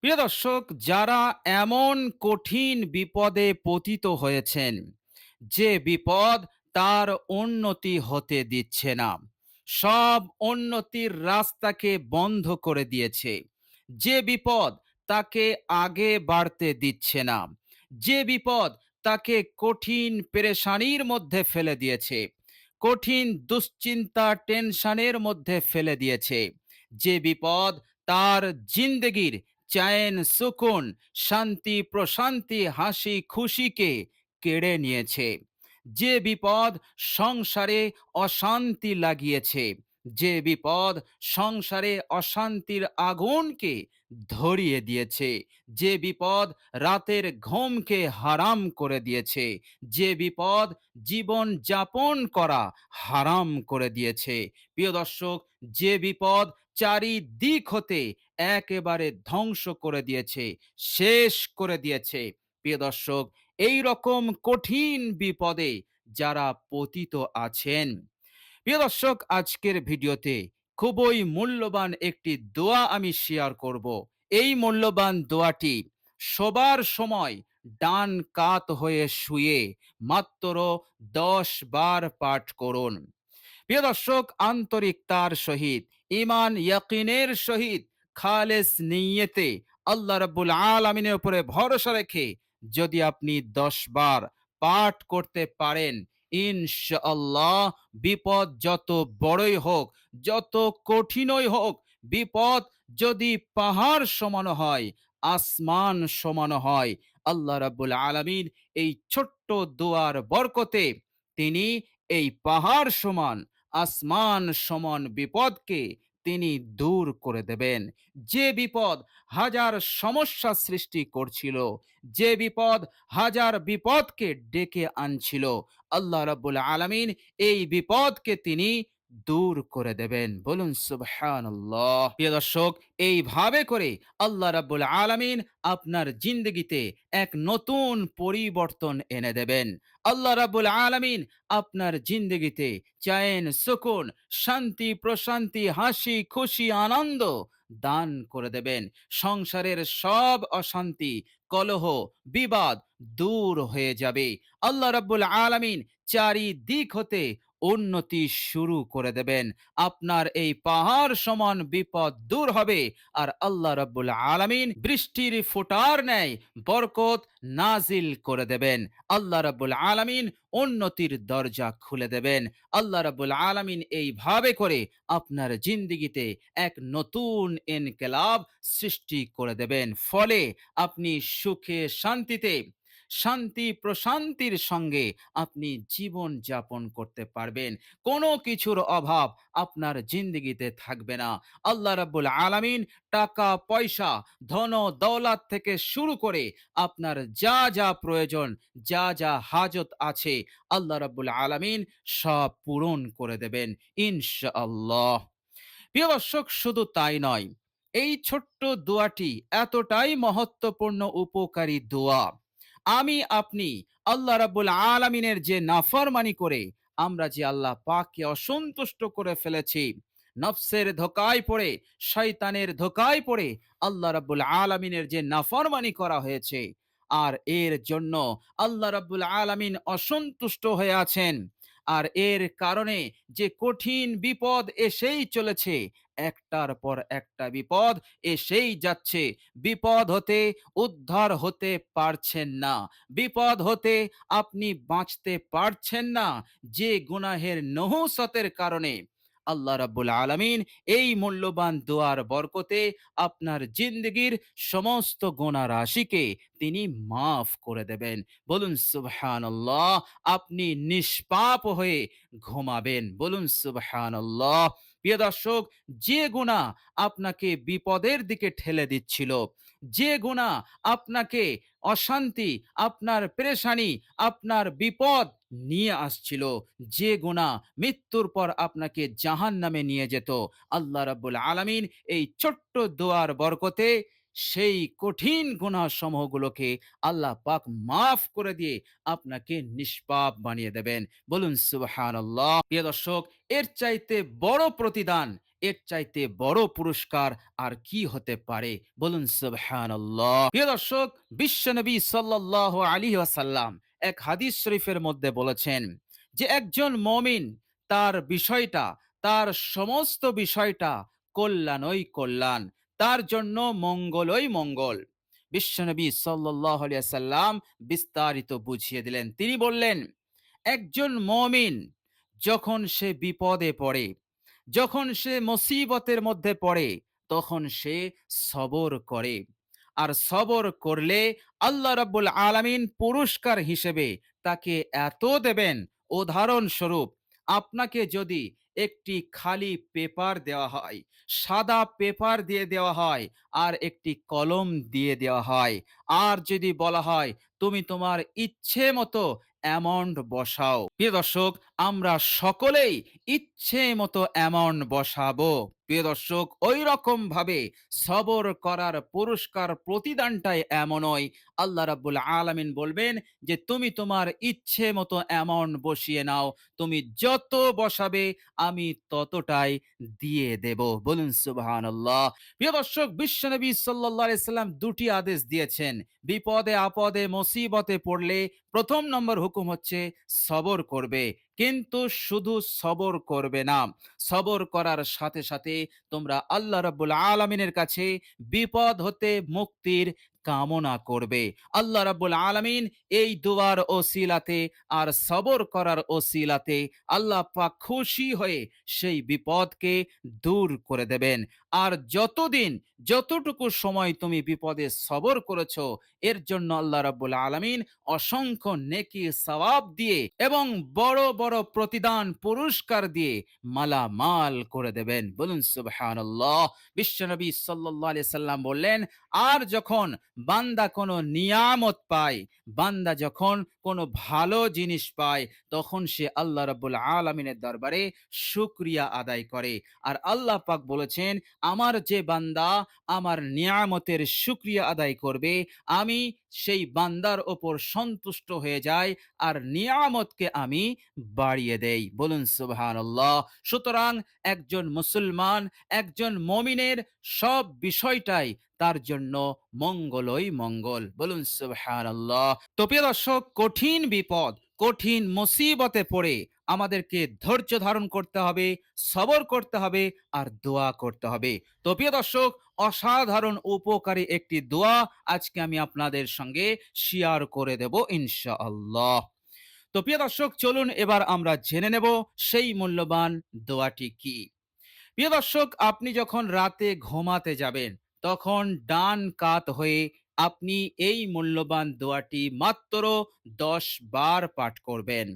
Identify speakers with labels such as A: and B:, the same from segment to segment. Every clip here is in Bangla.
A: প্রিয় দর্শক, যারা এমন কঠিন বিপদে পতিত হয়েছেন যে বিপদ তার উন্নতি হতে দিচ্ছে না, সব উন্নতির রাস্তাকে বন্ধ করে দিয়েছে, যে বিপদ তাকে আগে বাড়তে দিচ্ছে না, যে বিপদ তাকে কঠিন পেরেশানির মধ্যে ফেলে দিয়েছে, কঠিন দুশ্চিন্তা টেনশনের মধ্যে ফেলে দিয়েছে, যে বিপদ তার জিন্দগির চैन সুকুন, শান্তি প্রশান্তি হাসি খুশিকে কেড়ে নিয়েছে, যে বিপদ সংসারে অশান্তি লাগিয়েছে, যে বিপদ সংসারে অশান্তির আগুনকে ধরিয়ে দিয়েছে, যে বিপদ রাতের ঘুমকে হারাম করে দিয়েছে, যে বিপদ জীবন যাপন করা হারাম করে দিয়েছে। প্রিয় দর্শক, যে বিপদ চারিদিক হতে একেবারে ধ্বংস করে দিয়েছে, শেষ করে দিয়েছে। প্রিয় দর্শক, এই রকম কঠিন বিপদে যারা পতিত আছেন, প্রিয় দর্শক, আজকের ভিডিওতে খুবই মূল্যবান একটি দোয়া আমি শেয়ার করব। এই মূল্যবান দোয়াটি শোবার সময় ডান কাত হয়ে শুয়ে মাত্র 10 বার পাঠ করুন। প্রিয় দর্শক, আন্তরিকতার সহিত, ইমান ইয়াকিনের সহিত, খালেস নিয়তে আল্লাহ রাব্বুল আলামিনের উপরে ভরসা রেখে যদি আপনি 10 বার পাঠ করতে পারেন, ইনশাআল্লাহ বিপদ যত বড়ই হোক, যত কঠিনই হোক, বিপদ যদি পাহাড় সমান হয়, আসমান সমান হয়, আল্লাহ রাব্বুল আলামিন এই ছোট্ট দোয়ার বরকতে তিনি এই পাহাড় সমান, আসমান সমান বিপদকে তিনি দূর করে দেবেন। যে বিপদ হাজার সমস্যা সৃষ্টি করছিল, যে বিপদ হাজার বিপদকে ডেকে আনছিল, আল্লাহ রাব্বুল আলামিন এই বিপদকে তিনি দূর করে দেবেন। বলুন সুবহানাল্লাহ। প্রিয় দর্শক, এইভাবে করে আল্লাহ রাব্বুল আলামিন আপনার জিন্দগিতে এক নতুন পরিবর্তন এনে দেবেন। আল্লাহ রাব্বুল আলামিন আপনার জিন্দগিতে চैन সুকুন, শান্তি প্রশান্তি হাসি খুশি আনন্দ দান করে দেবেন। সংসারের সব অশান্তি কলহ বিবাদ দূর হয়ে যাবে। আল্লাহ রাব্বুল আলামিন চারিদিক হতে উন্নতি শুরু করে দেবেন। আপনার এই পাহাড় সমান বিপদ দূর হবে, আর আল্লাহ রাব্বুল আলামিন বৃষ্টির ফোঁটার ন্যায় বরকত নাজিল করে দেবেন। আল্লাহ রাব্বুল আলামিন উন্নতির দরজা খুলে দেবেন। আল্লাহ রাব্বুল আলামিন এইভাবে করে আপনার জিন্দেগিতে এক নতুন ইনকিলাব সৃষ্টি করে দেবেন। ফলে আপনি সুখে শান্তিতে, শান্তি প্রশান্তির সঙ্গে আপনি জীবন যাপন করতে পারবেন। কোনো কিছুর অভাব আপনার জিন্দেগিতে থাকবে না। আল্লাহ রাব্বুল আলামিন টাকা পয়সা ধন দৌলত থেকে শুরু করে আপনার যা যা প্রয়োজন, যা যা হাজত আছে, আল্লাহ রাব্বুল আলামিন সব পূরণ করে দেবেন ইনশাআল্লাহ। প্রিয় দর্শক, শুধু তাই নয়, এই ছোট্ট দোয়াটি এতটাই মহত্বপূর্ণ উপকারী দোয়া, আমি আপনি আল্লাহ রাব্বুল আলামিনের যে নাফরমানি করে আমরা যে আল্লাহ পাককে অসন্তুষ্ট করে ফেলেছি, নফসের ধোকায় পড়ে, শয়তানের ধোকায় পড়ে আল্লাহ রাব্বুল আলামিনের যে নাফরমানি করা হয়েছে, আর এর জন্য আল্লাহ রাব্বুল আলামিন অসন্তুষ্ট হয়ে আছেন, আর এর কারণে যে কঠিন বিপদ এসেই চলেছে, একটার পর একটা বিপদ এসেই যাচ্ছে, বিপদ হতে উদ্ধার হতে পারছেন না, বিপদ হতে আপনি বাঁচতে পারছেন না, যে গুনাহের নহুসতের কারণে আল্লাহ রাব্বুল আলামিন এই মূল্যবান দোয়ার বরকতে আপনার জিন্দগির সমস্ত গুনাহ রাশিকে তিনি মাফ করে দেবেন। বলুন সুবহানাল্লাহ। আপনি নিষ্পাপ হয়ে ঘুমাবেন। বলুন সুবহানাল্লাহ। প্রিয় দর্শক, যে গুনাহ আপনাকে বিপদের দিকে ঠেলে দিচ্ছিল, যে গুনাহ আপনাকে অশান্তি, আপনার পেরেশানি, আপনার বিপদ নিয়ে আসছিল, যে গুনাহ মৃত্যুর পর আপনাকে জাহান্নামে নিয়ে যেত, আল্লাহ রাব্বুল আলামিন এই ছোট্ট দোয়ার বরকতে সেই কঠিন গুনাহ সমূহগুলোকে আল্লাহ পাক মাফ করে দিয়ে আপনাকে নিষ্পাপ বানিয়ে দেবেন। বলুন সুবহানাল্লাহ। প্রিয় দর্শক, এর চাইতে বড় প্রতিদান, এর চাইতে বড় পুরস্কার আর কি হতে পারে? বলুন সুবহানাল্লাহ। প্রিয় দর্শক, বিশ্বনবী সাল্লাল্লাহু আলাইহি ওয়াসাল্লাম এক হাদিস শরীফের মধ্যে বলেছেন যে একজন মুমিন তার বিষয়টা, তার সমস্ত বিষয়টা কল্যাণই কল্যাণ, তার জন্য মঙ্গলই মঙ্গল। বিশ্বনবী সাল্লাল্লাহু আলাইহি ওয়াসাল্লাম বিস্তারিত বুঝিয়ে দিলেন। তিনি বললেন, একজন মুমিন যখন সে বিপদে পড়ে, যখন সে মুসিবতের মধ্যে পড়ে, তখন সে সবর করে। আর সবর করলে আল্লাহ রাব্বুল আলামিন পুরস্কার হিসেবে তাকে এত দেবেন, উদাহরণস্বরূপ আপনাকে যদি একটি খালি পেপার দেওয়া হয়, সাদা পেপার দিয়ে দেওয়া হয় আর একটি কলম দিয়ে দেওয়া হয়, আর যদি বলা হয় তুমি তোমার ইচ্ছে মতো অ্যামাউন্ট বসাও। প্রিয় দর্শক, আমরা সকলেই ইচ্ছে মতো অ্যামাউন্ট বসাবো। প্রিয় দর্শক, ওই রকম ভাবে সবর করার পুরস্কার প্রতিদানটাই এমনই। আল্লাহ রাব্বুল আলামিন বলবেন যে তুমি তোমার ইচ্ছে মতো অ্যামাউন্ট বসিয়ে নাও, তুমি যত বসাবে আমি ততটাই দিয়ে দেব। বলুন সুবহানাল্লাহ। প্রিয় দর্শক, বিশ্বনবী সাল্লাল্লাহু আলাইহি সাল্লাম দুটি আদেশ দিয়েছেন। বিপদে আপদে মুসিবতে পড়লে প্রথম নম্বর হুকুম হচ্ছে সবর করবে, কিন্তু শুধু সবর করবে না, সবর করার সাথে সাথে তোমরা আল্লাহ রাব্বুল আলামিনের কাছে বিপদ হতে মুক্তির কামনা করবে। আল্লাহ রাব্বুল আলামিন এই দুয়ার ওসিলাতে আর সবর করার ওসিলাতে আল্লাহ পাক খুশি হয়ে সেই বিপদকে দূর করে দেবেন। আর যতটুকু সময় তুমি বিপদে সবর করেছো, এর জন্য আল্লাহ রাব্বুল আলামিন অসংখ্য নেকি সওয়াব দিয়ে এবং বড় বড় প্রতিদান পুরস্কার দিয়ে মালামাল করে দেবেন। বলুন সুবহানাল্লাহ। বিশ্বনবী সাল্লাল্লাহু আলাইহি সাল্লাম বললেন, আর যখন বান্দা কোনো নিয়ামত পায়, বান্দা যখন কোনো ভালো জিনিস পায়, তখন সে আল্লাহ রাব্বুল আলামিনের দরবারে শুকরিয়া আদায় করে। আর আল্লাহ পাক বলেছেন, আমার যে বান্দা আমার নিয়ামতের শুকরিয়া আদায় করবে, আমি সেই বান্দার ওপর সন্তুষ্ট হয়ে যাই আর নিয়ামতকে আমি বাড়িয়ে দেই। বলুন সুবহানাল্লাহ। সুতরাং একজন মুসলমান, একজন মুমিনের সব বিষয়টাই তার জন্য মঙ্গলই মঙ্গল। বলুন সুবহানাল্লাহ। তো প্রিয় দর্শক, কঠিন বিপদ, কঠিন মুসিবতে পড়ে আমাদেরকে ধৈর্য ধারণ করতে হবে, সবর করতে হবে আর দোয়া করতে হবে। তো প্রিয় দর্শক, অসাধারণ উপকারী একটি দোয়া আজকে আমি আপনাদের সঙ্গে শেয়ার করে দেব ইনশাআল্লাহ। তো প্রিয় দর্শক, চলুন এবার আমরা জেনে নেব সেই মূল্যবান দোয়াটি কি। প্রিয় দর্শক, আপনি যখন রাতে ঘুমাতে যাবেন, তখন ডান কাত হয়ে আপনি এই মূল্যবান দোয়াটি মাত্র 10 বার পাঠ করবেন।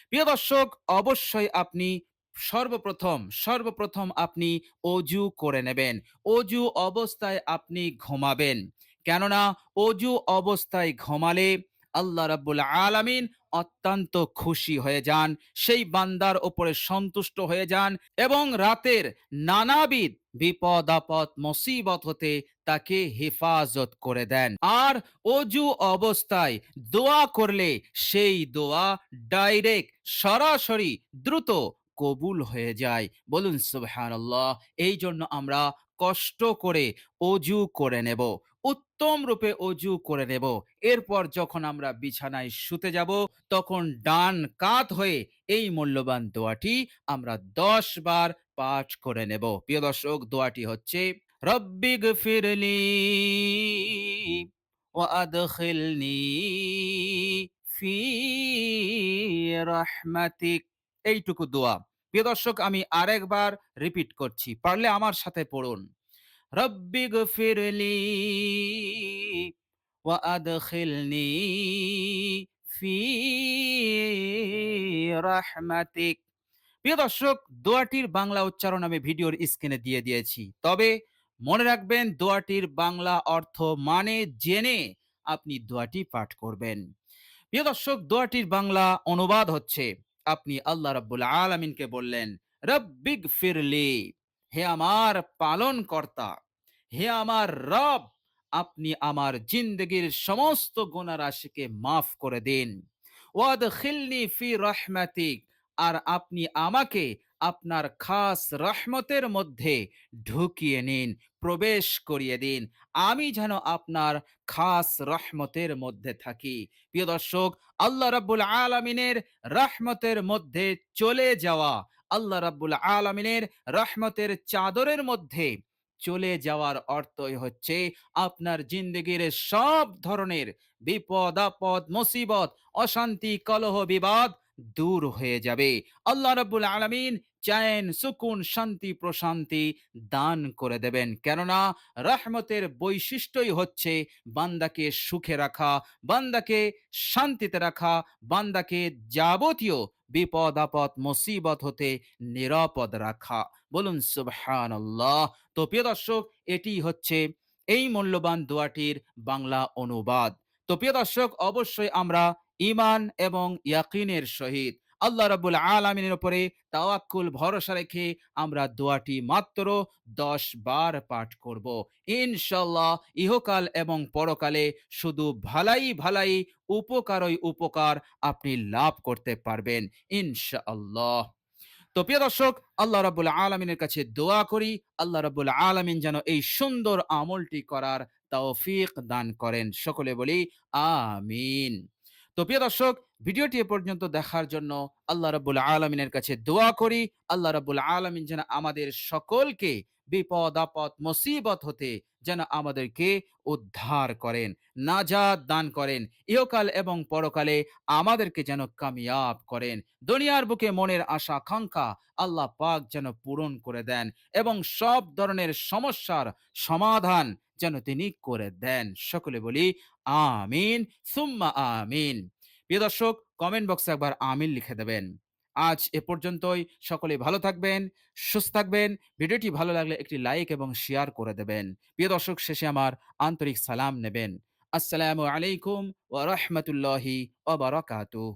A: প্রিয় দর্শক, অবশ্যই আপনি সর্বপ্রথম আপনি অজু করে নেবেন। অজু অবস্থায় আপনি ঘুমাবেন, কেননা অজু অবস্থায় ঘুমালে আল্লাহ রাব্বুল আলামিন অত্যন্ত খুশি হয়ে যান, সেই বান্দার ওপরে সন্তুষ্ট হয়ে যান এবং রাতের নানাবিধ বিপদ আপদ মুসিবত হতে তাকে হেফাজত করে দেন। আর অজু অবস্থায় দোয়া করলে সেই দোয়া ডাইরেক্ট, সরাসরি, দ্রুত কবুল হয়ে যায়। বলুন সুবহানাল্লাহ। এই জন্য আমরা কষ্ট করে অজু করে নেব, উত্তম রূপে অজু করে নেব। এরপর যখন আমরা বিছানায় শুতে যাব, তখন ডান কাত হয়ে এই মূল্যবান দোয়াটি আমরা 10 বার পাঠ করে নেব। প্রিয় দর্শক, দোয়াটি হচ্ছে, রব্বিগফিরলি ওয়া আদখিলনি ফি রাহমাতিক। এইটুকু দোয়া। প্রিয় দর্শক, আমি আরেকবার রিপিট করছি, পারলে আমার সাথে পড়ুন। রব্বিগফিরলি ওয়া আদখিলনি ফি রাহমাতিক। প্রিয় দর্শক, দোয়াটির বাংলা উচ্চারণ আমি ভিডিওর স্ক্রিনে দিয়ে দিয়েছি। তবে মনে রাখবেন, দোয়াটির বাংলা অর্থ মানে জেনে আপনি দোয়াটি পাঠ করবেন। প্রিয় দর্শক, দোয়াটির বাংলা অনুবাদ হচ্ছে, আপনি আল্লাহ রাব্বুল আলামিনকে বললেন, রব্বিগফিরলি, হে আমার পালন কর্তা, হে আমার রব, আপনি আমার জিন্দগির সমস্ত গুনাহ রাশিকে মাফ করে দিন। ওয়াদখিলনি ফি রাহমাতিক, আর আপনি আমাকে আপনার খাস রহমতের মধ্যে ঢুকিয়ে নিন, প্রবেশ করিয়ে দিন। আমি যেন আপনার খাস রহমতের মধ্যে থাকি। প্রিয় দর্শক, আল্লাহ রাব্বুল আলামিনের রহমতের মধ্যে চলে যাওয়া, আল্লাহ রাব্বুল আলামিনের রহমতের চাদরের মধ্যে চলে যাওয়ার অর্থই হচ্ছে আপনার জিন্দগির সব ধরনের বিপদ আপদ মুসিবত অশান্তি কলহ বিবাদ দূর হয়ে যাবে। আল্লাহ রাব্বুল আলামিন চ্যান সুকুন শান্তি প্রশান্তি দান করে দেবেন, কেননা রহমতের বৈশিষ্ট্যই হচ্ছে বান্দাকে সুখে রাখা, বান্দাকে শান্তিতে রাখা, বান্দাকে যাবতীয় বিপদ আপদ মুসিবত হতে নিরাপদ রাখা। বলুন সুবহানাল্লাহ। তো প্রিয় দর্শক, এটি হচ্ছে এই মূল্যবান দোয়াটির বাংলা অনুবাদ। তো প্রিয় দর্শক, অবশ্যই আমরা ঈমান এবং ইয়াকিনের সহিত আল্লাহ রাব্বুল আলামিনের উপরে তাওয়াক্কুল ভরসা রেখে আমরা দোয়াটি মাত্র ১০ বার পাঠ করব। ইনশাআল্লাহ ইহকাল এবং পরকালে শুধু ভালাই ভালাই, উপকারই উপকার আপনি লাভ করতে পারবেন ইনশাআল্লাহ। তো প্রিয় দর্শক, আল্লাহ রাব্বুল আলামিনের কাছে দোয়া করি, আল্লাহ রাব্বুল আলামিন যেন এই সুন্দর আমলটি করার তৌফিক দান করেন। সকলে বলি আমিন। তো প্রিয় দর্শক, ভিডিওটি এ পর্যন্ত দেখার জন্য আল্লাহ রাব্বুল আলামিনের কাছে দোয়া করি, আল্লাহ রাব্বুল আলামিন যেন আমাদের সকলকে বিপদ আপদ মুসিবত হতে যেন আমাদেরকে উদ্ধার করেন, নাজাত দান করেন, ইহকাল এবং পরকালে আমাদেরকে যেন কামিয়াব করেন। দুনিয়ার বুকে মনের আশা আকাঙ্ক্ষা আল্লাহ পাক যেন পূরণ করে দেন এবং সব ধরনের সমস্যার সমাধান যেন তিনি করে দেন। সকলে বলি আমিন সুম্মা আমিন। প্রিয় দর্শক, কমেন্ট বক্সে একবার আমিন লিখে দেবেন। আজ এ পর্যন্তই। সকলে ভালো থাকবেন, সুস্থ থাকবেন। ভিডিওটি ভালো লাগলে একটি লাইক এবং শেয়ার করে দেবেন। প্রিয় দর্শক, শেষে আমার আন্তরিক সালাম নেবেন। আসসালামু আলাইকুম ওয়া রাহমাতুল্লাহি ওয়া বারাকাতুহু।